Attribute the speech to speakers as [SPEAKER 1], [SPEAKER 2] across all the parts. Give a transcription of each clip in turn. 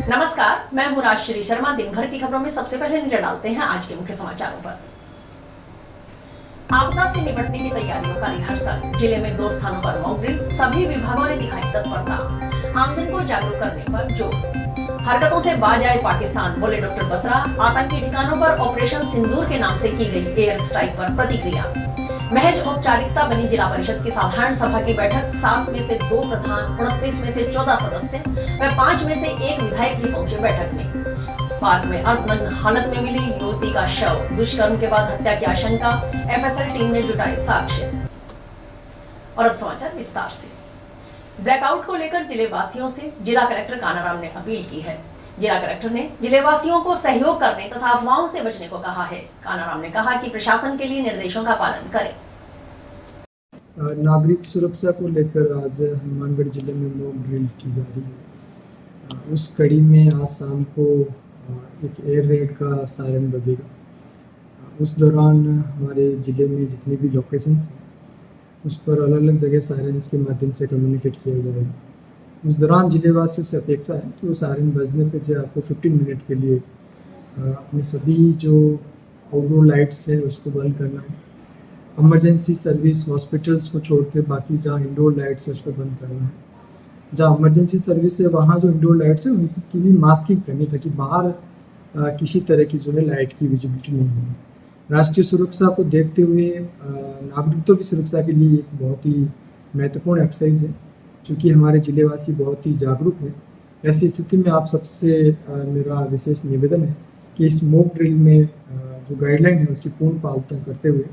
[SPEAKER 1] नमस्कार, मैं हूं राजश्री शर्मा। दिन भर की खबरों में सबसे पहले नजर डालते हैं आज के मुख्य समाचारों पर। आपदा से निपटने की तैयारियों का रिहर्सल, जिले में 2 स्थानों पर मॉक ड्रिल, सभी विभागों ने दिखाई तत्परता, आमजन को जागरूक करने पर जोर। हरकतों से बाज आए पाकिस्तान, बोले डॉक्टर बत्रा। आतंकी ठिकानों पर ऑपरेशन सिंदूर के नाम से की गई एयर स्ट्राइक पर प्रतिक्रिया। महज औपचारिकता बनी जिला परिषद की साधारण सभा की बैठक। 7 में से 2 प्रधान, 29 में से 14 सदस्य व 5 में से 1 विधायक ही पहुंचे बैठक में। पार्क में अर्धनग्न हालत में मिली युवती का शव, दुष्कर्म के बाद हत्या की आशंका। एफएसएल टीम ने जुटाए साक्ष्य। और अब समाचार विस्तार से। ब्लैकआउट को लेकर जिले वासियों से जिला कलेक्टर कानाराम ने अपील की है। जिला कलेक्टर ने जिले वासियों को सहयोग करने तथा अफवाहों से बचने को कहा है। कानाराम ने कहा कि प्रशासन के लिए निर्देशों का पालन करें।
[SPEAKER 2] नागरिक सुरक्षा को लेकर आज हनुमानगढ़ जिले में मॉक ड्रिल की जा रही है। उस कड़ी में आज शाम को एक एयर रेड का सायरन बजेगा। उस दौरान हमारे ज़िले में जितने भी लोकेशंस हैं उस पर अलग अलग जगह सायरन्स के माध्यम से कम्युनिकेट किया जाएगा। उस दौरान जिलेवासियों से अपेक्षा है कि वो सायरन बजने पे से आपको 15 मिनट के लिए अपने सभी जो आउटडोर लाइट्स है उसको बंद करना है। इमरजेंसी सर्विस हॉस्पिटल्स को छोड़ के बाकी जहाँ इंडोर लाइट्स है उसको बंद करना है। जहाँ इमरजेंसी सर्विस है वहाँ जो इंडोर लाइट्स है उनकी भी मास्किंग करनी, ताकि बाहर किसी तरह की जो है लाइट की विजिबिलिटी नहीं हो। राष्ट्रीय सुरक्षा को देखते हुए नागरिकों की सुरक्षा के लिए एक बहुत ही महत्वपूर्ण एक्सरसाइज है, चूँकि हमारे जिलेवासी बहुत ही जागरूक हैं। ऐसी स्थिति में आप सबसे मेरा विशेष निवेदन है कि इस मॉक ड्रिल में जो गाइडलाइन है उसकी पूर्ण पालन करते हुए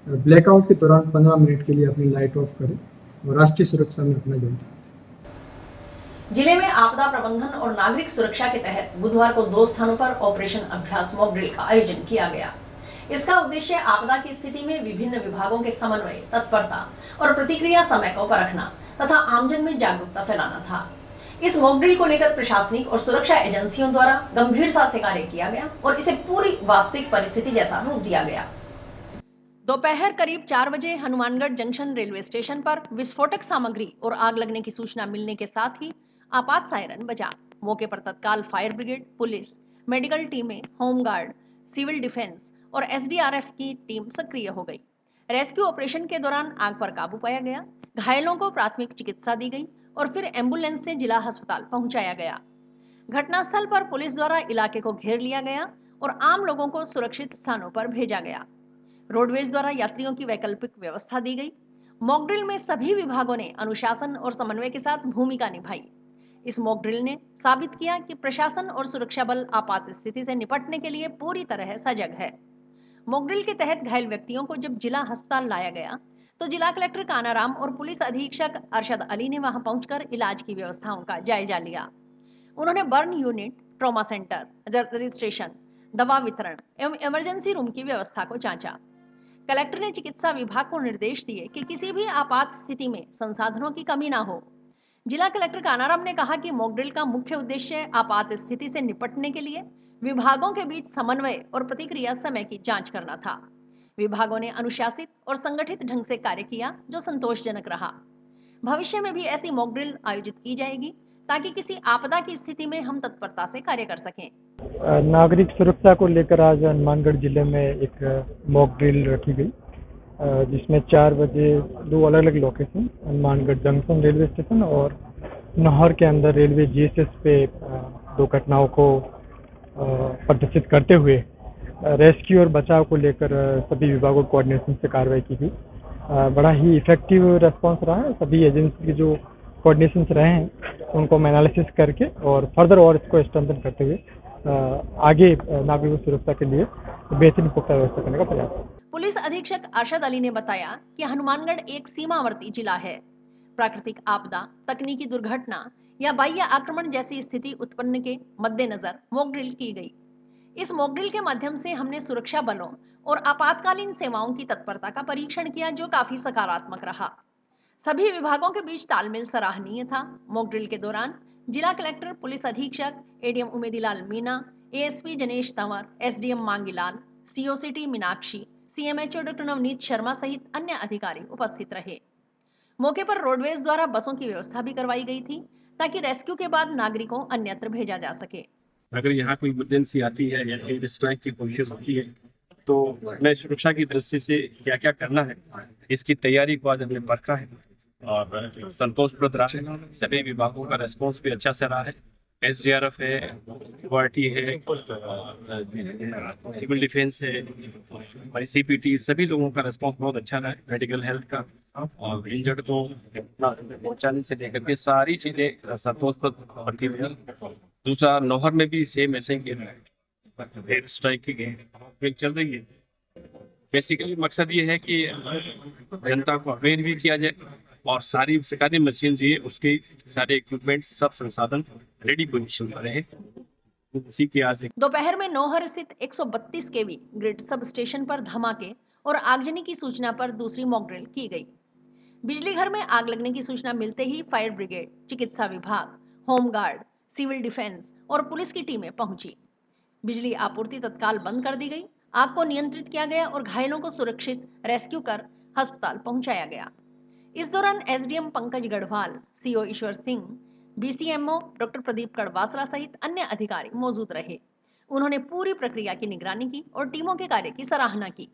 [SPEAKER 2] ब्लैकआउट के दौरान 15 मिनट के लिए अपनी लाइट ऑफ करें और राष्ट्रीय सुरक्षा में अपना योगदान दें।
[SPEAKER 1] जिले में आपदा प्रबंधन और नागरिक सुरक्षा के तहत बुधवार को 2 स्थानों पर ऑपरेशन अभ्यास मॉक ड्रिल का आयोजन किया गया। इसका उद्देश्य आपदा की स्थिति में विभिन्न विभागों के समन्वय, तत्परता और प्रतिक्रिया समय को परखना तथा आमजन में जागरूकता फैलाना था। इस मॉक ड्रिल को लेकर प्रशासनिक और सुरक्षा एजेंसियों द्वारा गंभीरता से कार्य किया गया और इसे पूरी वास्तविक परिस्थिति जैसा रूप दिया गया। दोपहर करीब 4 बजे हनुमानगढ़ जंक्शन रेलवे स्टेशन पर विस्फोटक सामग्री और आग लगने की सूचना मिलने के साथ ही आपात सायरन बजा। मौके पर तत्काल फायर ब्रिगेड, पुलिस, मेडिकल टीमें, होमगार्ड, सिविल डिफेंस और एसडीआरएफ की टीम सक्रिय हो गई। रेस्क्यू ऑपरेशन के दौरान आग पर काबू पाया गया। घायलों को प्राथमिक चिकित्सा दी गई और फिर एम्बुलेंस से जिला अस्पताल पहुंचाया गया। घटनास्थल पर पुलिस द्वारा इलाके को घेर लिया गया और आम लोगों को सुरक्षित स्थानों पर भेजा गया। रोडवेज द्वारा यात्रियों की वैकल्पिक व्यवस्था दी गई। मॉक ड्रिल में सभी विभागों ने अनुशासन और समन्वय के साथ भूमिका निभाई। इस मॉक ड्रिल ने साबित किया कि प्रशासन और सुरक्षा बल आपात स्थिति से निपटने के लिए पूरी तरह सजग है। मॉक ड्रिल के तहत घायल व्यक्तियों को जब जिला अस्पताल लाया गया तो जिला कलेक्टर कानाराम और पुलिस अधीक्षक अरशद अली ने वहां पहुंचकर इलाज की व्यवस्थाओं का जायजा लिया। उन्होंने burn unit, trauma centre, registration, दवा वितरण एवं इमरजेंसी रूम की व्यवस्था को जांचा। कलेक्टर ने चिकित्सा विभाग को निर्देश दिए कि किसी भी आपात स्थिति में संसाधनों की कमी न हो। जिला कलेक्टर कानाराम ने कहा कि मॉक ड्रिल का मुख्य उद्देश्य आपात स्थिति से निपटने के लिए विभागों के बीच समन्वय और प्रतिक्रिया समय की जांच करना था। विभागों ने अनुशासित और संगठित ढंग से कार्य किया, जो संतोषजनक रहा। भविष्य में भी ऐसी मॉक ड्रिल आयोजित की जाएगी ताकि किसी आपदा की स्थिति में हम तत्परता से कार्य कर सकें।
[SPEAKER 2] नागरिक सुरक्षा को लेकर आज हनुमानगढ़ जिले में एक मॉक ड्रिल रखी गई, जिसमें 4 बजे 2 अलग अलग location, Hanumangarh junction railway station और नहर के अंदर रेलवे जीएसएस पे 2 घटनाओं को प्रदर्शित करते हुए रेस्क्यू और बचाव को लेकर सभी विभागों कोऑर्डिनेशन से कार्रवाई की गई। बड़ा ही इफेक्टिव रेस्पॉन्स रहा है। सभी एजेंसी के जो कोऑर्डिनेशन रहे हैं उनको हम एनालिसिस करके और फर्दर और इसको स्ट्रेंथन करते हुए आगे नागरिकों की सुरक्षा के लिए बेहतरीन पुख्ता व्यवस्था करने का प्रयास।
[SPEAKER 1] पुलिस अधीक्षक अरशद अली ने बताया कि हनुमानगढ़ एक सीमावर्ती जिला है। प्राकृतिक आपदा, तकनीकी दुर्घटना या बाह्य आक्रमण जैसी स्थिति उत्पन्न के मद्देनजर मॉक ड्रिल की गई। इस मॉक ड्रिल के माध्यम से हमने सुरक्षा बलों और आपातकालीन सेवाओं की तत्परता का परीक्षण किया, जो काफी सकारात्मक रहा। सभी विभागों के बीच तालमेल सराहनीय था। मॉक ड्रिल के दौरान जिला कलेक्टर, पुलिस अधीक्षक, ADM Umedilal Meena, ASP Janesh Tanwar, SDM Mangilal, CO city Meenakshi, CMHO doctor Navneet Sharma सहित अन्य अधिकारी उपस्थित रहे। मौके पर रोडवेज द्वारा बसों की व्यवस्था भी करवाई गई थी, ताकि रेस्क्यू के बाद नागरिकों अन्यत्र भेजा जा सके।
[SPEAKER 3] अगर यहाँ कोई इमरजेंसी आती है या एयर स्ट्राइक की कोशिश होती है तो मैं सुरक्षा की दृष्टि से क्या क्या करना है इसकी तैयारी को आज हमने परखा है और संतोषप्रद रहा है। सभी विभागों का रेस्पॉन्स भी अच्छा से रहा है। SDRF है, गुवाहाटी है, सिविल डिफेंस है, हमारी CPT, सभी लोगों का रेस्पॉन्स बहुत अच्छा रहा है। मेडिकल हेल्थ का और इंजर्ड को पहुंचाने से लेकर के सारी चीजें संतोषप्रद बढ़ती हुई। दूसरा, नौहर में भी सेम ऐसे ही एयर स्ट्राइक की चल रही है। बेसिकली मकसद ये है कि जनता को अवेयर भी किया जाए और सारी सरकारी मशीनरी उसके सारे इक्विपमेंट सब संसाधन रेडी पोजीशन पर रहे। उसी के आज
[SPEAKER 1] दोपहर में नौहर स्थित 132 kV ग्रिड सब स्टेशन पर धमाके और आगजनी की सूचना पर दूसरी मॉक ड्रिल की गई। बिजली घर में आग लगने की सूचना मिलते ही फायर ब्रिगेड, चिकित्सा विभाग, होमगार्ड, सिविल डिफेंस और पुलिस की टीमें पहुंची। बिजली आपूर्ति तत्काल बंद कर दी गई। आग को नियंत्रित किया गया और घायलों को सुरक्षित रेस्क्यू कर अस्पताल पहुंचाया गया। इस दौरान SDM Pankaj Garhwal, CO Ishwar Singh, BCMO doctor Pradeep Kadwasara सहित अन्य अधिकारी मौजूद रहे। उन्होंने पूरी प्रक्रिया की निगरानी की और टीमों के कार्य की सराहना की।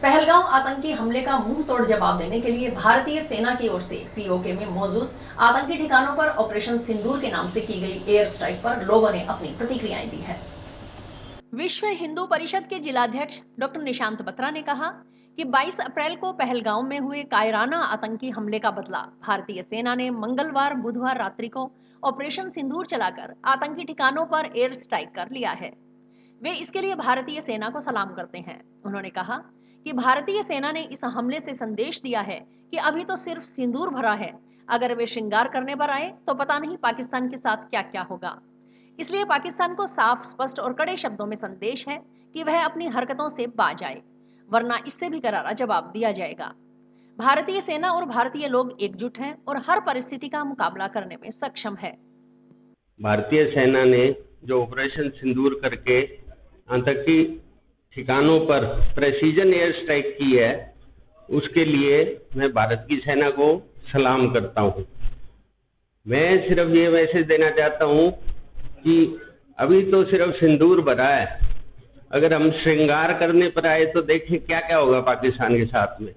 [SPEAKER 1] पहलगाम आतंकी हमले का मुंह तोड़ जवाब देने के लिए भारतीय सेना की ओर से POK में मौजूद आतंकी ठिकानों पर ऑपरेशन सिंदूर के नाम से की गई एयर स्ट्राइक पर लोगों ने अपनी प्रतिक्रियाएं दी है। विश्व हिंदू परिषद के जिलाध्यक्ष डॉक्टर निशांत बत्रा ने कहा कि 22 अप्रैल को पहलगाम में हुए कायराना आतंकी हमले का बदला भारतीय सेना ने मंगलवार बुधवार रात्रि को ऑपरेशन सिंदूर चलाकर आतंकी ठिकानों पर एयर स्ट्राइक कर लिया है। वे इसके लिए भारतीय सेना को सलाम करते हैं। उन्होंने कहा कि भारतीय सेना ने इस हमले से संदेश दिया है कि अभी तो सिर्फ सिंदूर भरा है, अगर वे श्रृंगार करने पर आए तो पता नहीं पाकिस्तान के साथ क्या क्या होगा। इसलिए पाकिस्तान को साफ, स्पष्ट और कड़े शब्दों में संदेश है कि वह अपनी हरकतों से बाज आए, वरना इससे भी करारा जवाब दिया जाएगा। भारतीय सेना और भारतीय लोग एकजुट हैं और हर परिस्थिति का मुकाबला करने में सक्षम है।
[SPEAKER 4] भारतीय सेना ने जो ऑपरेशन सिंदूर करके आतंकी ठिकानों पर प्रेसिजन एयर स्ट्राइक की है, उसके लिए मैं भारत की सेना को सलाम करता हूं। मैं सिर्फ ये मैसेज देना चाहता हूं कि अभी तो सिर्फ सिंदूर भरा है, अगर हम श्रृंगार करने पर आए तो देखें क्या क्या होगा पाकिस्तान के साथ में।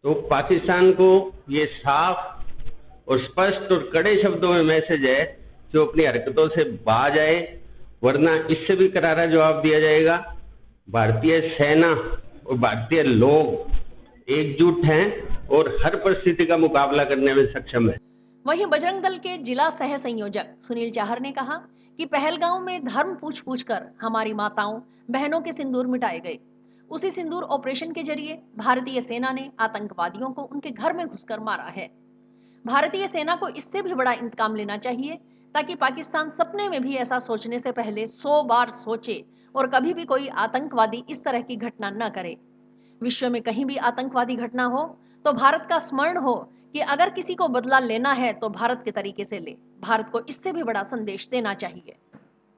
[SPEAKER 4] तो पाकिस्तान को ये साफ और स्पष्ट और कड़े शब्दों में मैसेज है कि वो अपनी हरकतों से बाज आए, वरना इससे भी करारा जवाब दिया जाएगा। भारतीय सेना और भारतीय लोग एकजुट हैं और हर परिस्थिति का मुकाबला करने में सक्षम है।
[SPEAKER 1] वहीं बजरंग दल के जिला सह संयोजक सुनील चाहर ने कहा कि पहलगाम में धर्म पूछ पूछ कर हमारी माताओं बहनों के सिंदूर मिटाए गए। उसी सिंदूर ऑपरेशन के जरिए भारतीय सेना ने आतंकवादियों को उनके घर में घुसकर मारा है। भारतीय सेना को इससे भी बड़ा इंतकाम लेना चाहिए ताकि पाकिस्तान सपने में भी ऐसा सोचने से पहले 100 बार सोचे और कभी भी कोई आतंकवादी इस तरह की घटना न करे। विश्व में कहीं भी आतंकवादी घटना हो तो भारत का स्मरण हो कि अगर किसी को बदला लेना है तो भारत के तरीके से ले। भारत को इससे भी बड़ा संदेश देना चाहिए।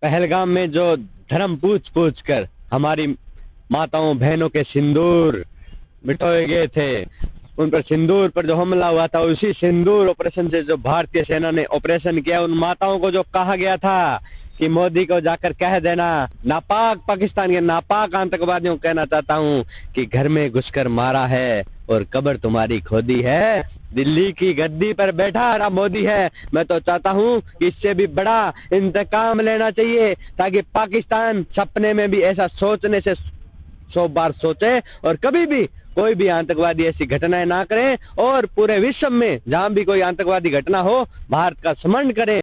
[SPEAKER 5] पहलगाम में जो धर्म पूछ पूछ कर हमारी माताओं बहनों के सिंदूर मिटाए गए थे, उन पर सिंदूर पर जो हमला हुआ था, उसी सिंदूर ऑपरेशन से जो भारतीय सेना ने ऑपरेशन किया, उन माताओं को जो कहा गया था कि मोदी को जाकर कह देना, नापाक पाकिस्तान के नापाक आतंकवादियों को कहना चाहता हूं कि घर में घुसकर मारा है और कब्र तुम्हारी खोदी है। दिल्ली की गद्दी पर बैठा रहा मोदी है। मैं तो चाहता हूं कि इससे भी बड़ा इंतकाम लेना चाहिए ताकि पाकिस्तान सपने में भी ऐसा सोचने से 100 बार सोचे और कभी भी कोई भी आतंकवादी ऐसी घटनाएं ना करे और पूरे विश्व में जहां भी कोई आतंकवादी घटना हो भारत का स्मरण करे।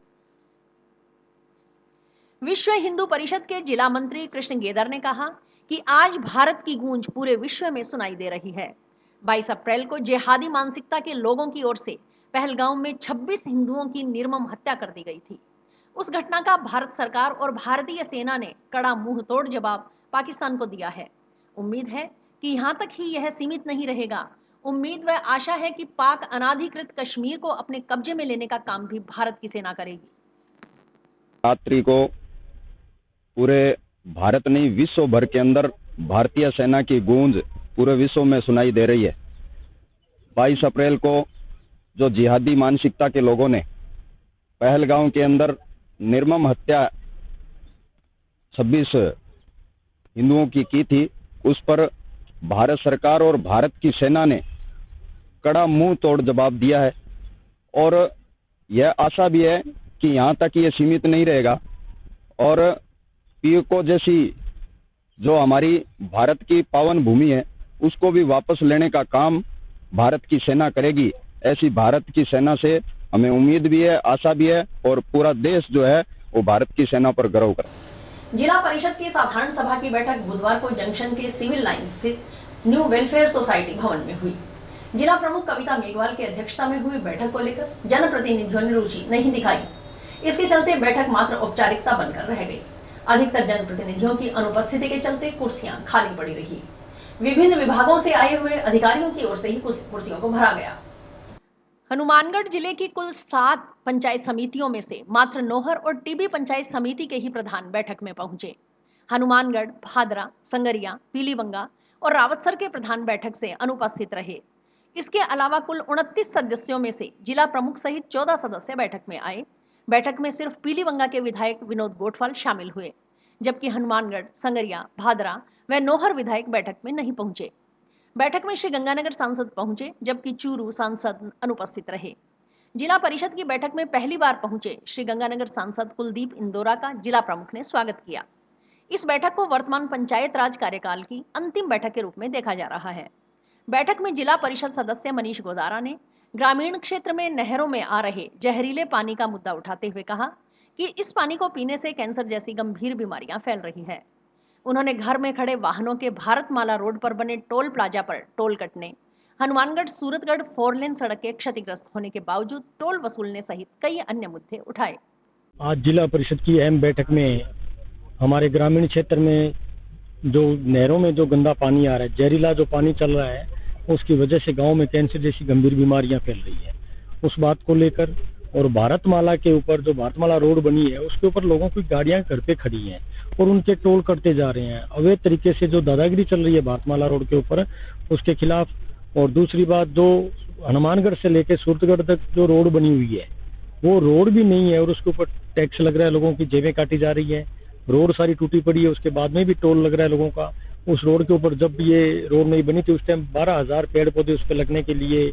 [SPEAKER 1] विश्व हिंदू परिषद के जिला मंत्री कृष्ण गेदर ने कहा कि आज भारत की गूंज पूरे विश्व में सुनाई दे रही है। 22 अप्रैल को जिहादी मानसिकता के लोगों की ओर से पहलगाम में 26 हिंदुओं की निर्मम हत्या कर दी गई थी। उस घटना का भारत सरकार और भारतीय सेना ने कड़ा मुंह तोड़ जवाब पाकिस्तान को दिया है। उम्मीद है कि यहाँ तक ही यह सीमित नहीं रहेगा। उम्मीद व आशा है कि पाक अनाधिकृत कश्मीर को अपने कब्जे में लेने का काम भी भारत की सेना करेगी।
[SPEAKER 6] रात्रि को पूरे भारत नहीं विश्व भर के अंदर भारतीय सेना की गूंज पूरे विश्व में सुनाई दे रही है। 22 अप्रैल को जो जिहादी मानसिकता के लोगों ने पहलगांव के अंदर निर्मम हत्या 26 हिंदुओं की थी, उस पर भारत सरकार और भारत की सेना ने कड़ा मुंह तोड़ जवाब दिया है। और यह आशा भी है कि यहाँ तक ये सीमित नहीं रहेगा और पीओके जैसी जो हमारी भारत की पावन भूमि है उसको भी वापस लेने का काम भारत की सेना करेगी। ऐसी भारत की सेना से हमें उम्मीद भी है, आशा भी है और पूरा देश जो है वो भारत की सेना पर गर्व करे।
[SPEAKER 1] जिला परिषद की साधारण सभा की बैठक बुधवार को जंक्शन के सिविल लाइन स्थित न्यू वेलफेयर सोसाइटी भवन में हुई। जिला प्रमुख कविता मेघवाल की अध्यक्षता में हुई बैठक को लेकर जनप्रतिनिधियों ने रुचि नहीं दिखाई। इसके चलते बैठक मात्र औपचारिकता बनकर रह गई। अधिकतर जनप्रतिनिधियों की अनुपस्थिति के चलते कुर्सियां खाली पड़ी रही। विभिन्न विभागों से आए हुए अधिकारियों की ओर से ही कुर्सियों को भरा गया। हनुमानगढ़ जिले की कुल 7 पंचायत समितियों में से मात्र नोहर और टीबी पंचायत समिति के ही प्रधान बैठक में पहुंचे। हनुमानगढ़, भादरा, संगरिया, पीलीबंगा और रावतसर के प्रधान बैठक से अनुपस्थित रहे। इसके अलावा कुल 29 सदस्यों में से जिला प्रमुख सहित 14 सदस्य बैठक में आए। बैठक में सिर्फ पीलीबंगा के विधायक विनोद गोठवाल शामिल हुए, जबकि हनुमानगढ़, संगरिया, भादरा व नोहर विधायक बैठक में नहीं पहुंचे। बैठक में श्री गंगानगर सांसद पहुंचे, जबकि चूरू सांसद अनुपस्थित रहे। जिला परिषद की बैठक में पहली बार पहुंचे श्री गंगानगर सांसद कुलदीप इंदौरा का जिला प्रमुख ने स्वागत किया। इस बैठक को वर्तमान पंचायत राज कार्यकाल की अंतिम बैठक के रूप में देखा जा रहा है। बैठक में जिला परिषद सदस्य मनीष गोदारा ने ग्रामीण क्षेत्र में नहरों में आ रहे जहरीले पानी का मुद्दा उठाते हुए कहा कि इस पानी को पीने से कैंसर जैसी गंभीर बीमारियां फैल रही है। उन्होंने घर में खड़े वाहनों के भारतमाला रोड पर बने टोल प्लाजा पर टोल कटने, हनुमानगढ़ सूरतगढ़ 4 लेन सड़क के क्षतिग्रस्त होने के बावजूद टोल वसूलने सहित कई अन्य मुद्दे उठाए।
[SPEAKER 7] आज जिला परिषद की अहम बैठक में हमारे ग्रामीण क्षेत्र में जो नहरों में जो गंदा पानी आ रहा है, जहरीला जो पानी चल रहा है, उसकी वजह से गांव में कैंसर जैसी गंभीर बीमारियां फैल रही है। उस बात को लेकर और भारतमाला के ऊपर जो भारतमाला रोड बनी है उसके ऊपर लोगों की गाड़ियां घर पे खड़ी हैं और उनके टोल कटते जा रहे हैं। अवैध तरीके से जो दादागिरी चल रही है भारतमाला रोड के ऊपर, उसके खिलाफ। और दूसरी बात, जो हनुमानगढ़ से लेकर सूरतगढ़ तक जो रोड बनी हुई है वो रोड भी नहीं है और उसके ऊपर टैक्स लग रहा है, लोगों की जेबें काटी जा रही है। रोड सारी टूटी पड़ी है, उसके बाद में भी टोल लग रहा है लोगों का। उस रोड के ऊपर जब ये रोड नहीं बनी थी उस टाइम 12,000 पेड़ पौधे उस पर लगने के लिए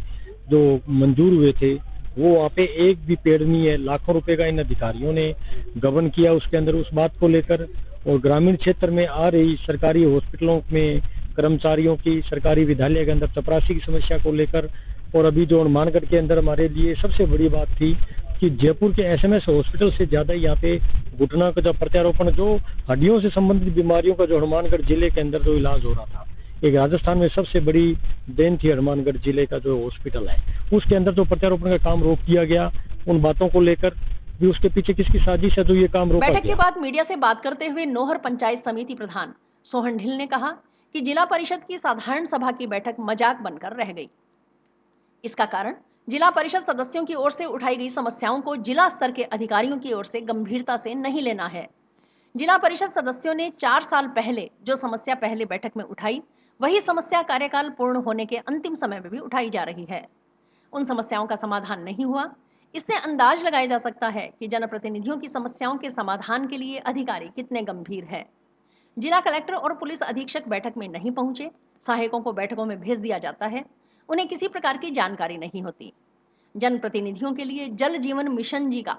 [SPEAKER 7] जो मंजूर हुए थे, वो वहाँ पे एक भी पेड़ नहीं है। लाखों रुपए का इन अधिकारियों ने गबन किया उसके अंदर। उस बात को लेकर और ग्रामीण क्षेत्र में आ रही सरकारी हॉस्पिटलों में कर्मचारियों की, सरकारी विद्यालय के अंदर चपरासी की समस्या को लेकर, और अभी जो हनुमानगढ़ के अंदर हमारे लिए सबसे बड़ी बात थी कि जयपुर के एसएमएस हॉस्पिटल से ज्यादा यहाँ पे घुटना का जो प्रत्यारोपण, जो हड्डियों से संबंधित बीमारियों का जो हनुमानगढ़ जिले के अंदर जो इलाज हो रहा था, एक राजस्थान में सबसे बड़ी देन थी हनुमानगढ़ जिले का जो हॉस्पिटल है, उसके अंदर जो प्रत्यारोपण का काम रोक दिया गया। उन बातों को लेकर भी उसके पीछे किसकी साजिश है जो ये काम रोका गया।
[SPEAKER 1] बैठक के बाद मीडिया से बात करते हुए नोहर पंचायत समिति प्रधान सोहन ढिल ने कहा कि जिला परिषद की साधारण सभा की बैठक मजाक बनकर रह गई। इसका कारण जिला परिषद सदस्यों की ओर से उठाई गई समस्याओं को जिला स्तर के अधिकारियों की ओर से गंभीरता से नहीं लेना है। जिला परिषद सदस्यों ने 4 साल पहले जो समस्या पहले बैठक में उठाई, वही समस्या कार्यकाल पूर्ण होने के अंतिम समय में भी उठाई जा रही है। उन समस्याओं का समाधान नहीं हुआ। इससे अंदाज लगाया जा सकता है कि जनप्रतिनिधियों की समस्याओं के समाधान के लिए अधिकारी कितने गंभीर है। जिला कलेक्टर और पुलिस अधीक्षक बैठक में नहीं पहुंचे। सहायकों को बैठकों में भेज दिया जाता है, उन्हें किसी प्रकार की जानकारी नहीं होती। जनप्रतिनिधियों के लिए जल जीवन मिशन जी का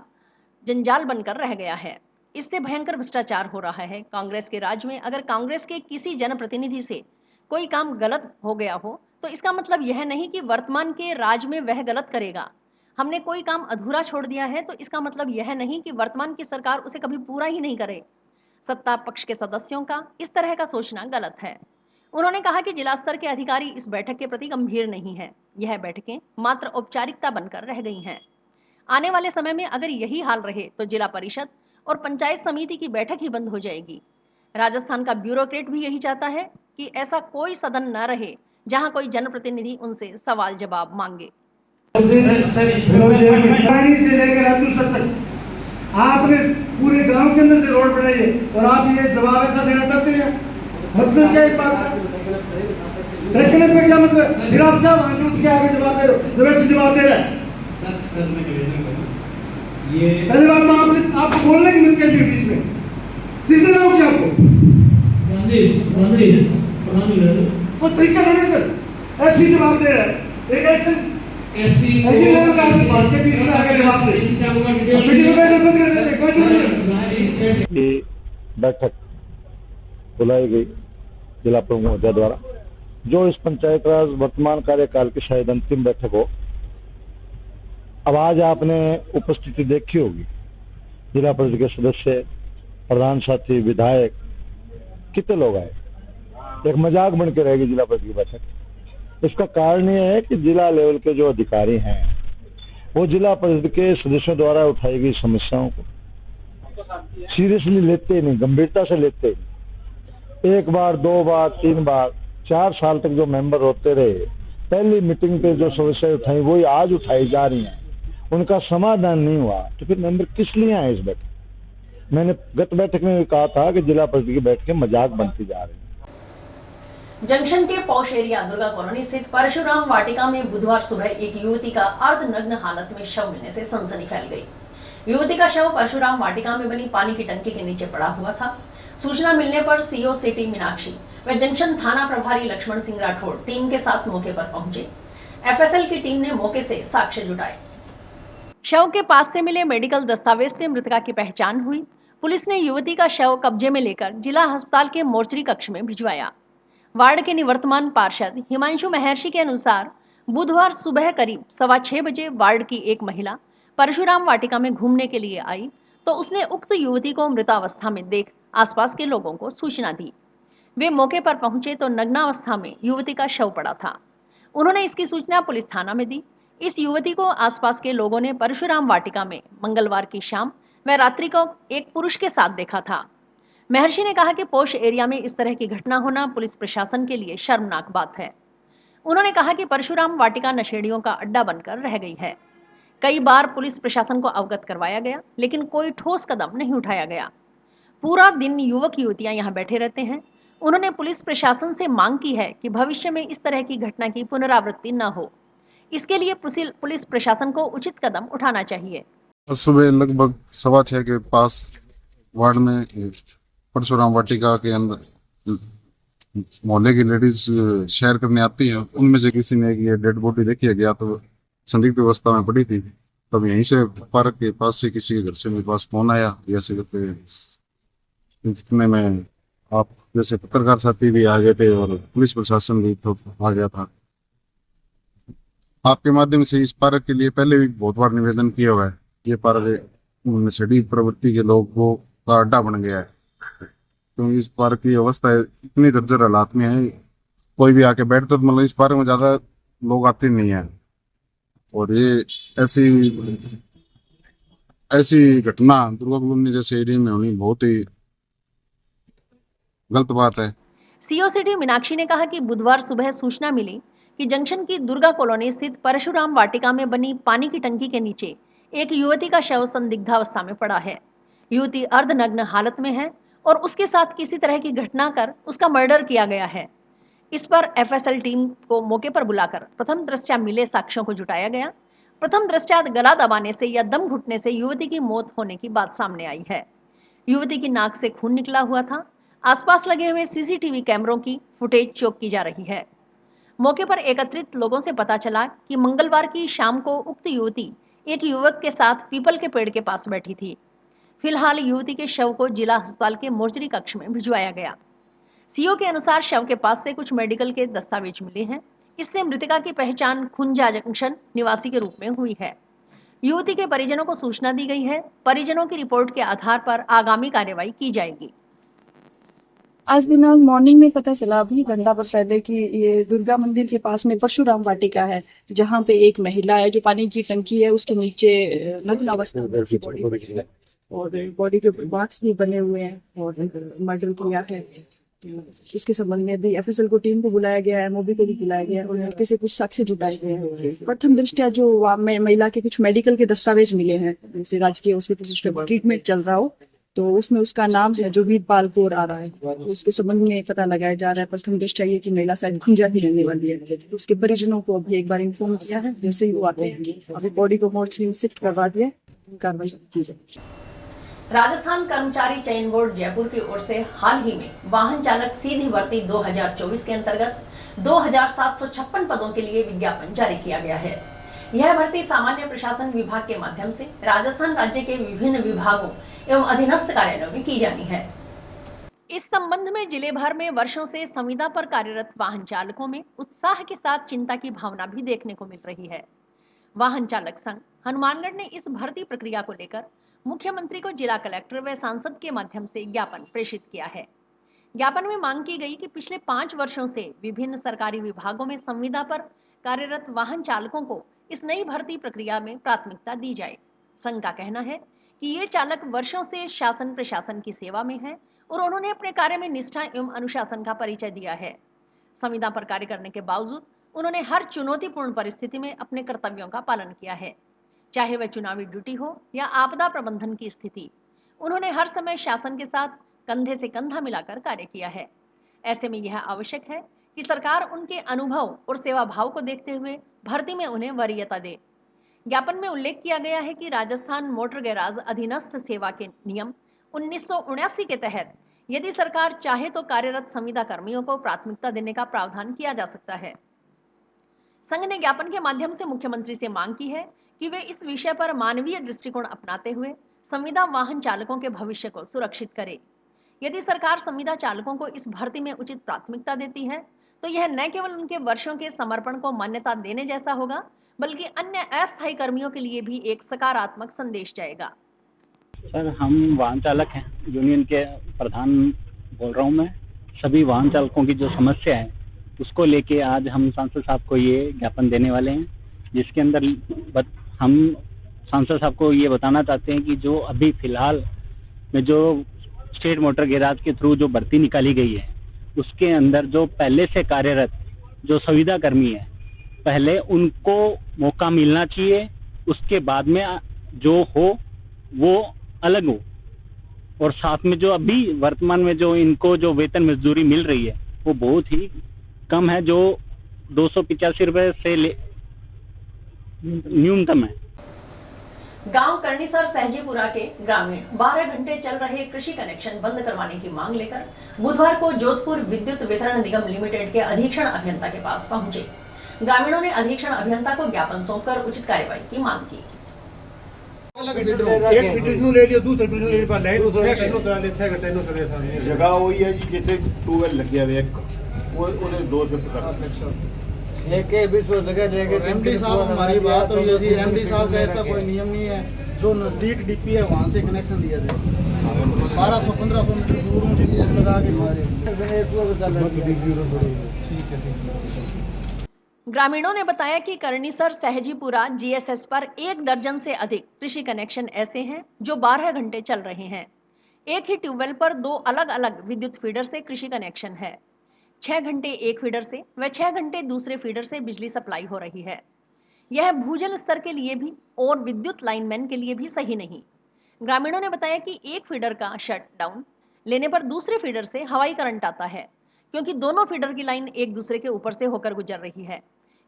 [SPEAKER 1] जंजाल बनकर रह गया है। इससे भयंकर भ्रष्टाचार हो रहा है। कांग्रेस के राज में अगर कांग्रेस के किसी जनप्रतिनिधि से कोई काम गलत हो गया हो तो इसका मतलब यह नहीं कि वर्तमान के राज में वह गलत करेगा। हमने कोई काम अधूरा छोड़ दिया है तो इसका मतलब यह नहीं कि वर्तमान की सरकार उसे कभी पूरा ही नहीं करे। सत्ता पक्ष के सदस्यों का इस तरह का सोचना गलत है। उन्होंने कहा कि जिला स्तर के अधिकारी इस बैठक के प्रति गंभीर नहीं है। यह बैठकें मात्र औपचारिकता बनकर रह गई हैं। आने वाले समय में अगर यही हाल रहे तो जिला परिषद और पंचायत समिति की बैठक ही बंद हो जाएगी। राजस्थान का ब्यूरोक्रेट भी यही चाहता है कि ऐसा कोई सदन न रहे जहां कोई जनप्रतिनिधि उनसे सवाल जवाब मांगे।
[SPEAKER 8] से लेकर अतुल तक आपने पूरे गांव के अंदर से रोड बनाई है और आप ये जवाब ऐसा देना चाहते हैं? मतलब क्या इस बात का देखने पे क्या मतलब? फिर आप क्या वहां के आगे जवाब दे रहे हो? जब ऐसे जवाब दे रहे हैं पहली बात तो आपको बोलने की मिल कैसी बीच में किसने नाम किया आपको तो तरीका नहीं सर ऐसी जवाब दे रहा है एक एक्शन ऐसी लेवल का बात के बीच में आगे जवाब दे
[SPEAKER 9] ये बैठक बुलाई गई जिला प्रमुख महोदय द्वारा, जो इस पंचायत राज वर्तमान कार्यकाल की शायद अंतिम बैठक हो। अब आज आपने उपस्थिति देखी होगी, जिला परिषद के सदस्य, प्रधान साथी, विधायक, कितने लोग आए। एक मजाक बन के रहेगी जिला परिषद की बैठक। इसका कारण यह है कि जिला लेवल के जो अधिकारी हैं वो जिला परिषद के सदस्यों द्वारा उठाई गई समस्याओं को सीरियसली लेते नहीं, गंभीरता से लेते नहीं। एक बार, 2 बार, 3 बार, 4 साल तक जो मेंबर होते रहे, पहली मीटिंग पे जो समस्याएं उठाई वही आज उठाई जा रही हैं, उनका समाधान नहीं हुआ तो फिर मेंबर किस लिए आए इस बैठक। मैंने गत बैठक में कहा था कि जिला परिषद की बैठकें मजाक बनती जा रही हैं।
[SPEAKER 1] जंक्शन के पौष एरिया दुर्गा कॉलोनी स्थित परशुराम वाटिका में बुधवार सुबह एक युवती का अर्धनग्न हालत में शव मिलने से सनसनी फैल गई। युवती का शव परशुराम वाटिका में बनी पानी की टंकी के नीचे पड़ा हुआ था। सूचना मिलने पर सीओ सिटी मीनाक्षी व जंक्शन थाना प्रभारी लक्ष्मण सिंह राठौड़ टीम के साथ मौके पर पहुंचे। एफएसएल की टीम ने मौके से साक्ष्य जुटाए। शव के पास से मिले मेडिकल दस्तावेज से मृतका की पहचान हुई। पुलिस ने युवती का शव कब्जे में लेकर जिला अस्पताल के मोर्चरी कक्ष में भिजवाया। वार्ड के निवर्तमान पार्षद हिमांशु महर्षि के अनुसार बुधवार सुबह करीब 6:15 बजे वार्ड की एक महिला परशुराम वाटिका में घूमने के लिए आई तो उसने उक्त युवती को मृतावस्था में देख आसपास के लोगों को सूचना दी। वे मौके पर पहुंचे तो नग्नावस्था में युवती का शव पड़ा था। उन्होंने इसकी सूचना पुलिस थाना में दी। इस युवती को आसपास के लोगों ने परशुराम वाटिका में मंगलवार की शाम व रात्रि को एक पुरुष के साथ देखा था। महर्षि ने कहा कि पौष एरिया में इस तरह की घटना होना पुलिस प्रशासन के लिए शर्मनाक बात है। उन्होंने कहा कि परशुराम वाटिका नशेड़ियों का अड्डा बनकर रह गई है। कई बार पुलिस प्रशासन को अवगत करवाया गया लेकिन कोई ठोस कदम नहीं उठाया गया। पूरा दिन युवक युवतियां यहां बैठे रहते हैं। उन्होंने पुलिस प्रशासन से मांग की है कि भविष्य में इस तरह की घटना की पुनरावृत्ति न हो। इसके लिए पुलिस प्रशासन को उचित कदम उठाना चाहिए।
[SPEAKER 10] सुबह लगभग 6:15 के पास वार्ड में परशुराम वाटिका के अंदर मोहल्ले की लेडीज शेयर करने आती हैं। उनमें से किसी ने ये डेड बॉडी देखी गया तो संदिग्ध अवस्था में पड़ी थी। तब यहीं से पार्क के पास से किसी के घर से मेरे पास फोन आया। जैसे इतने में आप जैसे पत्रकार साथी भी आ गए थे और पुलिस प्रशासन भी तो आ गया था। आपके माध्यम से इस पार्क के लिए पहले भी बहुत बार निवेदन किया हुआ है। ये पार्क नशेड़ी प्रवृत्ति के लोगों का अड्डा बन गया है क्योंकि इस पार्क की अवस्था इतनी जर्जर हालात में है, कोई भी आके बैठता तो मतलब इस पार्क में ज्यादा लोग आते नहीं है। और ये ऐसी घटना दुर्गा कॉलोनी जैसे एरिया में होनी बहुत ही गलत बात है।
[SPEAKER 1] सीओ सिटी मीनाक्षी ने कहा कि बुधवार सुबह सूचना मिली कि जंक्शन की दुर्गा कॉलोनी स्थित परशुराम वाटिका में बनी पानी की टंकी के नीचे एक युवती का शव संदिग्धावस्था में पड़ा है। युवती अर्धनग्न हालत में है और उसके साथ किसी तरह की घटना कर उसका मर्डर किया गया है। इस पर एफएसएल टीम को मौके पर बुलाकर प्रथम दृष्टया मिले साक्ष्यों को जुटाया गया। प्रथम दृष्टया गला दबाने से या दम घुटने से युवती की मौत होने की बात सामने आई है। युवती की नाक से खून निकला हुआ था। आसपास लगे हुए सीसीटीवी कैमरों की फुटेज चेक की जा रही है। मौके पर एकत्रित लोगों से पता चला कि मंगलवार की शाम को उक्त युवती एक युवक के साथ पीपल के पेड़ के पास बैठी थी। फिलहाल युवती के शव को जिला अस्पताल के मोर्चरी कक्ष में भिजवाया गया। सीओ के अनुसार शव के पास से कुछ मेडिकल के दस्तावेज मिले हैं। इससे मृतका की पहचान खुंजा जंक्शन निवासी के रूप में हुई है। युवती के परिजनों को सूचना दी गई है। परिजनों की रिपोर्ट के आधार पर आगामी कार्रवाई की जाएगी।
[SPEAKER 11] आज दिनांक मॉर्निंग में पता चला अभी घंटा भर पहले कि ये दुर्गा मंदिर के पास में परशुराम वाटिका है, जहाँ पे एक महिला है जो पानी की टंकी है उसके नीचे नग्न अवस्था में बॉडी है और बॉडी के पार्ट्स भी बने हुए हैं और मर्डर किया है। इसके संबंध में भी एफएसएल को टीम को बुलाया गया है, मोबी को भी बुलाया गया है और मौके से कुछ साक्ष्य जुटाए गए हैं। प्रथम दृष्टया जो महिला के कुछ मेडिकल के दस्तावेज मिले हैं, जैसे राजकीय हॉस्पिटल ट्रीटमेंट चल रहा हो तो उसमें उसका नाम है जो वीरपाल कौर आ रहा है। तो उसके संबंध में पता लगाया जा रहा है। प्रथम दृष्टया ये कि महिला शायद खुंजा ही रहने वाली है। तो उसके परिजनों को अभी एक बार इन्फॉर्म किया है। जैसे ही वो आते हैं अभी बॉडी को मोर्चरी में शिफ्ट करवा दिया कार्रवाई की जाएगी।
[SPEAKER 1] राजस्थान कर्मचारी चयन बोर्ड जयपुर की ओर से हाल ही में वाहन चालक सीधी भर्ती 2024 के अंतर्गत 2756 पदों के लिए विज्ञापन जारी किया गया है। यह भर्ती सामान्य प्रशासन विभाग के माध्यम से राजस्थान राज्य के विभिन्न विभागों एवं अधीनस्थ कार्यालयों में की जानी है। इस संबंध में जिले भर में वर्षों से संविदा पर कार्यरत वाहन चालकों में उत्साह के साथ चिंता की भावना भी देखने को मिल रही है। वाहन चालक संघ हनुमानगढ़ ने इस भर्ती प्रक्रिया को लेकर मुख्यमंत्री को जिला कलेक्टर व सांसद के माध्यम से ज्ञापन प्रेषित किया है। ज्ञापन में मांग की गई कि पिछले 5 वर्षों से विभिन्न सरकारी विभागों में संविदा पर कार्यरत वाहन चालकों को इस नई भर्ती प्रक्रिया में प्राथमिकता दी जाए। संघ का कहना है कि ये चालक वर्षों से शासन प्रशासन की सेवा में है और उन्होंने अपने कार्य में निष्ठा एवं अनुशासन का परिचय दिया है। संविदा पर कार्य करने के बावजूद उन्होंने हर चुनौतीपूर्ण परिस्थिति में अपने कर्तव्यों का पालन किया है, चाहे वह चुनावी ड्यूटी हो या आपदा प्रबंधन की स्थिति। उन्होंने हर समय शासन के साथ कंधे से कंधा मिलाकर कार्य किया है। ऐसे में यह आवश्यक है कि सरकार उनके अनुभव और सेवा भाव को देखते हुए भर्ती में उन्हें वरीयता दे। ज्ञापन में उल्लेख किया गया है कि राजस्थान मोटर गैराज अधीनस्थ सेवा के नियम 1979 के तहत यदि सरकार चाहे तो कार्यरत संविदा कर्मियों को प्राथमिकता देने का प्रावधान किया जा सकता है। संघ ने ज्ञापन के माध्यम से मुख्यमंत्री से मांग की है कि वे इस विषय पर मानवीय दृष्टिकोण अपनाते हुए संविदा वाहन चालकों के भविष्य को सुरक्षित करे। यदि सरकार संविदा चालकों को इस भर्ती में उचित प्राथमिकता देती है तो यह न केवल उनके वर्षों के समर्पण को मान्यता देने जैसा होगा, बल्कि अन्य अस्थायी कर्मियों के लिए भी एक सकारात्मक संदेश जाएगा।
[SPEAKER 12] सर, हम वाहन चालक हैं, यूनियन के प्रधान बोल रहा हूँ मैं। सभी वाहन चालकों की जो समस्या है उसको लेके आज हम सांसद साहब को ये ज्ञापन देने वाले हैं, जिसके अंदर हम सांसद साहब को ये बताना चाहते हैं कि जो अभी फिलहाल में जो स्टेट मोटर गैराज के थ्रू जो भर्ती निकाली गई है उसके अंदर जो पहले से कार्यरत जो संविदा कर्मी है पहले उनको मौका मिलना चाहिए, उसके बाद में जो हो वो अलग हो। और साथ में जो अभी वर्तमान में जो इनको जो वेतन मजदूरी मिल रही है वो बहुत ही कम है, जो 285 रुपए से न्यूनतम है।
[SPEAKER 1] गांव करनीसर सहजीपुरा के ग्रामीण 12 घंटे चल रहे कृषि कनेक्शन बंद करवाने की मांग लेकर बुधवार को जोधपुर विद्युत वितरण निगम लिमिटेड के अधीक्षण अभियंता के पास पहुंचे। ग्रामीणों ने अधीक्षण अभियंता को ज्ञापन सौंपकर उचित कार्यवाही की मांग की।
[SPEAKER 13] जगह वही है जिथे ट्यूबवेल लग गया
[SPEAKER 14] एमडी साहब, हमारी बात हुई है जी, एमडी साहब का ऐसा कोई नियम नहीं है, जो नजदीक डीपी है वहाँ से कनेक्शन दिया जाए। 1200-1500 मीटर दूर लगा के।
[SPEAKER 1] ग्रामीणों ने बताया कि करनीसर सहजीपुरा जीएसएस पर 1 दर्जन से अधिक कृषि कनेक्शन ऐसे हैं जो 12 घंटे चल रहे हैं। एक ही ट्यूबवेल पर 2 अलग अलग विद्युत फीडर से कृषि कनेक्शन है। 6 घंटे एक फीडर से व 6 घंटे दूसरे फीडर से बिजली सप्लाई हो रही है। यह भूजल स्तर के लिए भी और विद्युत लाइनमैन के लिए भी सही नहीं। ग्रामीणों ने बताया कि एक फीडर का शट डाउन लेने पर दूसरे फीडर से हवाई करंट आता है, क्योंकि दोनों फीडर की लाइन एक दूसरे के ऊपर से होकर गुजर रही है।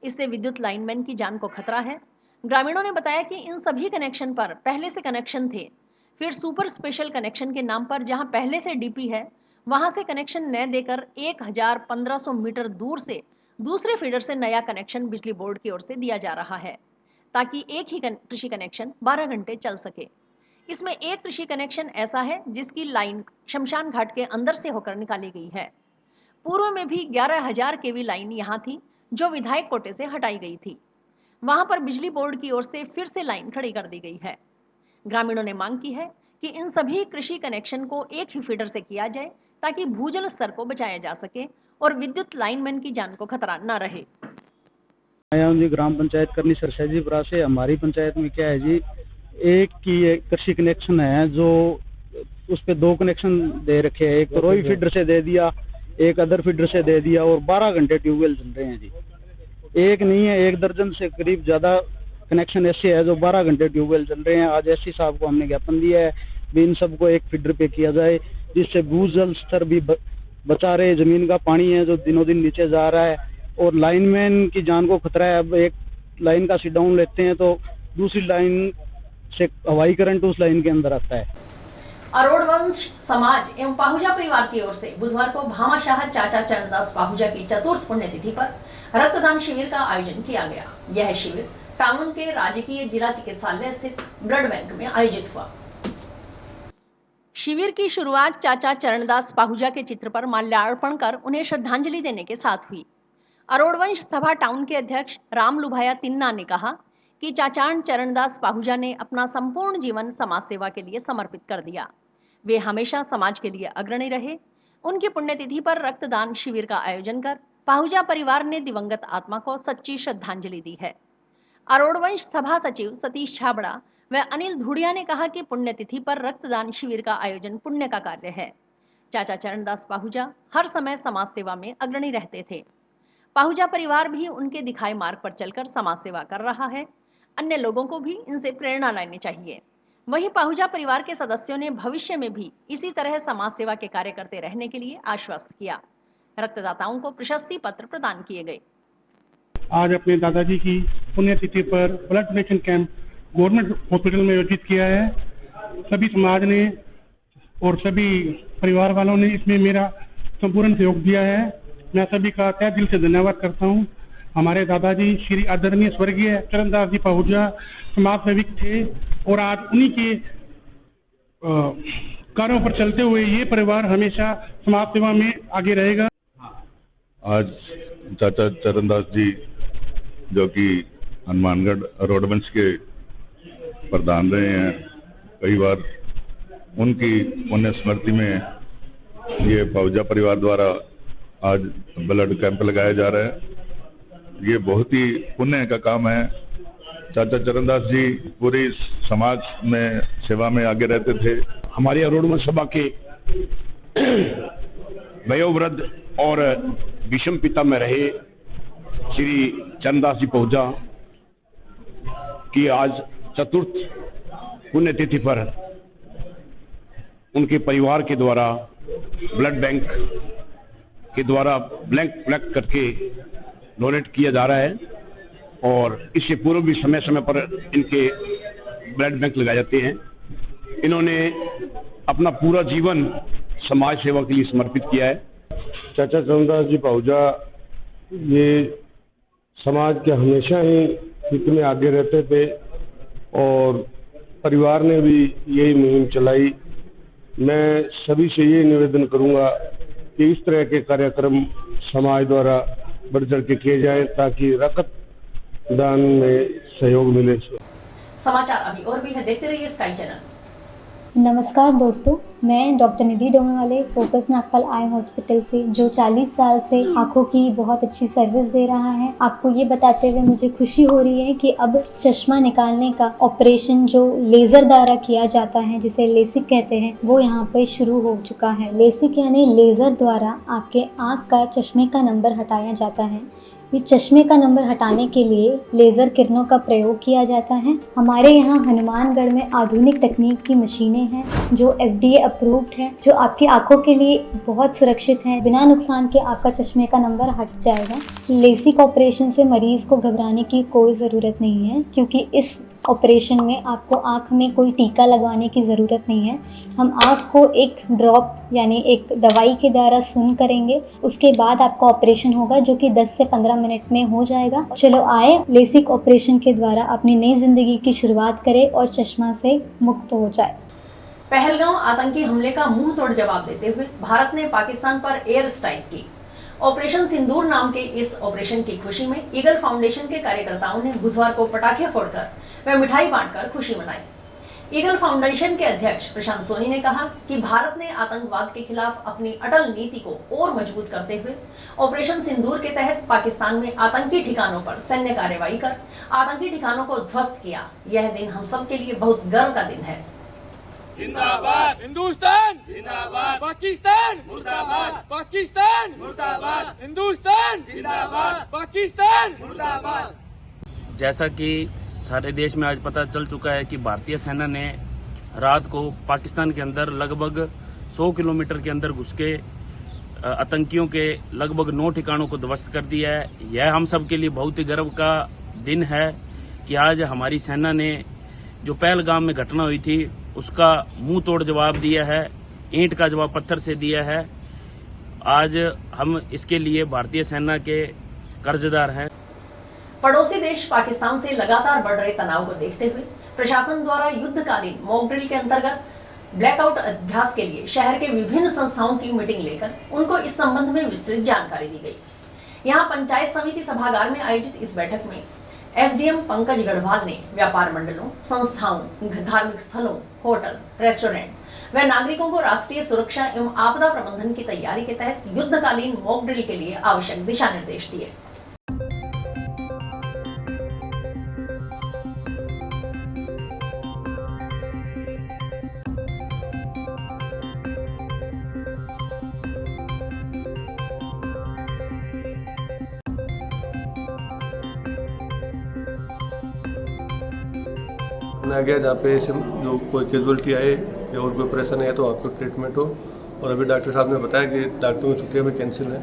[SPEAKER 1] इससे विद्युत लाइनमैन की जान को खतरा है। ग्रामीणों ने बताया कि इन सभी कनेक्शन पर पहले से कनेक्शन थे, फिर सुपर स्पेशल कनेक्शन के नाम पर जहां पहले से डीपी है वहां से कनेक्शन न देकर 1500 मीटर दूर से दूसरे फीडर से नया कनेक्शन बिजली बोर्ड की ओर से दिया जा रहा है, ताकि एक ही कृषि कनेक्शन 12 घंटे चल सके। इसमें एक कृषि कनेक्शन ऐसा है जिसकी लाइन शमशान घाट के अंदर से होकर निकाली गई है। पूर्व में भी 11,000 केवी लाइन यहाँ थी जो विधायक कोटे से हटाई गई थी। वहां पर बिजली बोर्ड की ओर से फिर से लाइन खड़ी कर दी गई है। ग्रामीणों ने मांग की है कि इन सभी कृषि कनेक्शन को एक ही फीडर से किया जाए, ताकि भूजल स्तर को बचाया जा सके और विद्युत लाइनमैन की जान को खतरा न रहे।
[SPEAKER 12] जी ग्राम पंचायत करनीसर सहजीपुरा से हमारी पंचायत में क्या है जी, एक की कृषि कनेक्शन है जो उस पे 2 कनेक्शन दे रखे हैं। एक तो रोई फीडर से दे दिया, एक अदर फीडर से दे दिया और 12 घंटे ट्यूबवेल चल रहे हैं जी। एक नहीं है, 1 दर्जन से करीब ज्यादा कनेक्शन ऐसे है जो 12 घंटे ट्यूबवेल चल रहे हैं। आज एससी साहब को हमने ज्ञापन दिया है भी इन सबको एक फीडर पे किया जाए, जिससे भूजल स्तर भी बचा रहे। जमीन का पानी है जो दिनों दिन नीचे जा रहा है और लाइनमैन की जान को खतरा है। अब एक लाइन का शट डाउन लेते हैं तो दूसरी लाइन से हवाई करंट उस लाइन के अंदर आता है।
[SPEAKER 1] अरोड़वंश समाज एवं पाहुजा परिवार की ओर से बुधवार को भामाशाह चाचा चरणदास पाहुजा की चतुर्थ पुण्यतिथि पर रक्तदान शिविर का आयोजन किया गया। यह शिविर टाउन के राजकीय जिला चिकित्सालय स्थित ब्लड बैंक में आयोजित हुआ। शिविर की शुरुआत चाचा चरणदास पाहुजा के चित्र पर माल्यार्पण कर उन्हें श्रद्धांजलि देने के साथ हुई। अरोड़वंश सभा टाउन के अध्यक्ष राम लुभाया तिन्ना ने कहा कि चाचान चरणदास पाहुजा ने अपना संपूर्ण जीवन समाज सेवा के लिए समर्पित कर दिया। वे हमेशा समाज के लिए अग्रणी रहे। उनकी पुण्यतिथि पर रक्तदान शिविर का आयोजन कर पाहुजा परिवार ने दिवंगत आत्मा को सच्ची श्रद्धांजलि दी है। अरोड़वंश सभा सचिव सतीश छाबड़ा व अनिल धुड़िया ने कहा कि पुण्यतिथि पर रक्तदान शिविर का आयोजन पुण्य का कार्य है। चाचा चरणदास पाहुजा हर समय समाज सेवा में अग्रणी रहते थे। पाहुजा परिवार भी उनके दिखाए मार्ग पर चलकर समाज सेवा कर रहा है। अन्य लोगों को भी इनसे प्रेरणा लेनी चाहिए। वहीं पाहुजा परिवार के सदस्यों ने भविष्य में भी इसी तरह समाज सेवा के कार्य करते रहने के लिए आश्वस्त किया। रक्तदाताओं को प्रशस्ति पत्र प्रदान किए गए।
[SPEAKER 15] आज अपने दादाजी की पुण्यतिथि पर blood donation camp government hospital में आयोजित किया है। सभी समाज ने और सभी परिवार वालों ने इसमें मेरा संपूर्ण सहयोग दिया है। मैं सभी का तहे दिल से धन्यवाद करता हूं। हमारे दादाजी श्री आदरणीय स्वर्गीय चरणदास जी पाहुजा समाज सेविक थे और आज उन्हीं के कार्यों पर चलते हुए ये परिवार हमेशा समाज सेवा में आगे रहेगा।
[SPEAKER 16] आज चाचा चरणदास जी जो कि हनुमानगढ़ अरोड़वंश के प्रधान रहे हैं, कई बार उनकी पुण्य स्मृति में ये पाहुजा परिवार द्वारा आज ब्लड कैंप लगाया जा रहा है। ये बहुत ही पुण्य का काम है। चाचा चरणदास जी पूरी समाज में सेवा में आगे रहते थे।
[SPEAKER 17] हमारी अरोड़वंश सभा के वयोवृद्ध और विषम पिता में रहे श्री चरणदास जी पाहुजा की आज चतुर्थ पुण्यतिथि पर उनके परिवार के द्वारा ब्लड बैंक के द्वारा ब्लड करके डोनेट किया जा रहा है और इससे पूर्व भी समय समय पर इनके ब्लड बैंक लगाए जाते हैं। इन्होंने अपना पूरा जीवन समाज सेवा के लिए समर्पित किया है।
[SPEAKER 18] चाचा चरणदास जी पाहुजा ये समाज के हमेशा ही हित में आगे रहते थे और परिवार ने भी यही मुहिम चलाई। मैं सभी से ये निवेदन करूंगा कि इस तरह के कार्यक्रम समाज द्वारा बढ़ चढ़ के किए जाए ताकि रक्तदान में सहयोग मिले।
[SPEAKER 1] समाचार अभी और भी है, देखते रहिए स्काई चैनल।
[SPEAKER 19] नमस्कार दोस्तों, मैं डॉक्टर निधि डोमेवाले फोकस नागपाल आई हॉस्पिटल से, जो 40 साल से आंखों की बहुत अच्छी सर्विस दे रहा है। आपको ये बताते हुए मुझे खुशी हो रही है कि अब चश्मा निकालने का ऑपरेशन जो लेजर द्वारा किया जाता है, जिसे लेसिक कहते हैं, वो यहाँ पे शुरू हो चुका है। लेसिक यानी लेजर द्वारा आपके आँख का चश्मे का नंबर हटाया जाता है। ये चश्मे का नंबर हटाने के लिए लेज़र किरणों का प्रयोग किया जाता है। हमारे यहाँ हनुमानगढ़ में आधुनिक तकनीक की मशीनें हैं जो FDA अप्रूव्ड है, जो आपकी आंखों के लिए बहुत सुरक्षित है। बिना नुकसान के आपका चश्मे का नंबर हट जाएगा। लेसिक ऑपरेशन से मरीज़ को घबराने की कोई ज़रूरत नहीं है, क्योंकि इस ऑपरेशन में आपको आँख में कोई टीका लगवाने की ज़रूरत नहीं है। हम आँख को एक ड्रॉप यानी एक दवाई के द्वारा सून करेंगे, उसके बाद आपका ऑपरेशन होगा जो कि 10 से 15 मिनट में हो जाएगा। चलो आए लेसिक ऑपरेशन के द्वारा अपनी नई ज़िंदगी की शुरुआत करें और चश्मा से मुक्त हो जाए।
[SPEAKER 1] पहलगांव आतंकी हमले का मुंह तोड़ जवाब देते हुए भारत ने पाकिस्तान पर एयर स्ट्राइक की। ऑपरेशन सिंदूर नाम के इस ऑपरेशन की खुशी में ईगल फाउंडेशन के कार्यकर्ताओं ने बुधवार को पटाखे फोड़कर व मिठाई बांटकर खुशी मनाई। ईगल फाउंडेशन के अध्यक्ष प्रशांत सोनी ने कहा कि भारत ने आतंकवाद के खिलाफ अपनी अटल नीति को और मजबूत करते हुए ऑपरेशन सिंदूर के तहत पाकिस्तान में आतंकी ठिकानों पर सैन्य कार्रवाई कर आतंकी ठिकानों को ध्वस्त किया। यह दिन हम सब के लिए बहुत गर्व का दिन है।
[SPEAKER 20] जिंदाबाद हिंदुस्तान, जिंदाबाद पाकिस्तान, मुर्दाबाद पाकिस्तान, मुर्दाबाद हिंदुस्तान, जिंदाबाद पाकिस्तान, मुर्दाबाद।
[SPEAKER 21] जैसा कि सारे देश में आज पता चल चुका है कि भारतीय सेना ने रात को पाकिस्तान के अंदर लगभग 100 किलोमीटर के अंदर घुस के आतंकियों के लगभग 9 ठिकानों को ध्वस्त कर दिया है। यह हम सब के लिए बहुत ही गर्व का दिन है कि आज हमारी सेना ने जो पहलगाम में घटना हुई थी उसका मुंह तोड़ जवाब दिया है, ईंट का जवाब पत्थर से दिया है। आज हम इसके लिए भारतीय सेना के कर्जदार हैं।
[SPEAKER 1] पड़ोसी देश पाकिस्तान से लगातार बढ़ रहे तनाव को देखते हुए प्रशासन द्वारा युद्धकालीन मॉक ड्रिल के अंतर्गत ब्लैकआउट अभ्यास के लिए शहर के विभिन्न संस्थाओं की मीटिंग लेकर उनको इस संबंध में विस्तृत जानकारी दी गई। यहाँ पंचायत समिति सभागार में आयोजित इस बैठक में एसडीएम पंकज गढ़वाल ने व्यापार मंडलों, संस्थाओं, धार्मिक स्थलों, होटल, रेस्टोरेंट व नागरिकों को राष्ट्रीय सुरक्षा एवं आपदा प्रबंधन की तैयारी के तहत युद्धकालीन मॉक ड्रिल के लिए आवश्यक दिशा निर्देश दिए।
[SPEAKER 2] आ गया जहाँ पे जो कोई कैजुअलिटी आए या और कोई ऑपरेशन है तो आपको ट्रीटमेंट हो। और अभी डॉक्टर साहब ने बताया कि डॉक्टरों की छुट्टियाँ में कैंसिल है,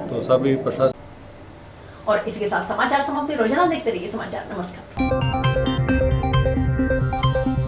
[SPEAKER 2] तो सभी प्रशासन।
[SPEAKER 1] और इसके साथ समाचार समाप्ति। रोजाना देखते रहिए समाचार। नमस्कार।